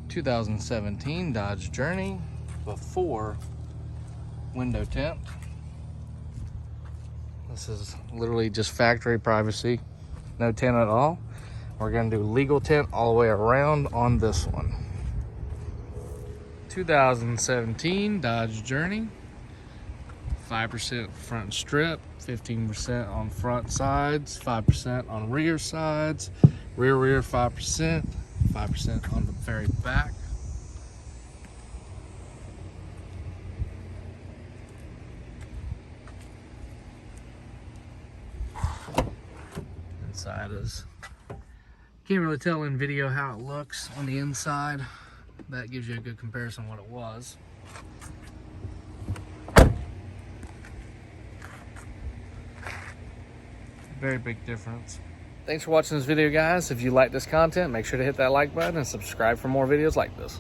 2017 Dodge Journey before window tint. This is literally just factory privacy, no tint at all. We're gonna do legal tint all the way around on this one. 2017 Dodge Journey, 5% front strip, 15% on front sides, 5% on rear sides, rear 5%, 5% on the very back. Inside is, can't really tell in video how it looks on the inside. That gives you a good comparison of what it was. Very big difference. Thanks for watching this video, guys. If you like this content, make sure to hit that like button and subscribe for more videos like this.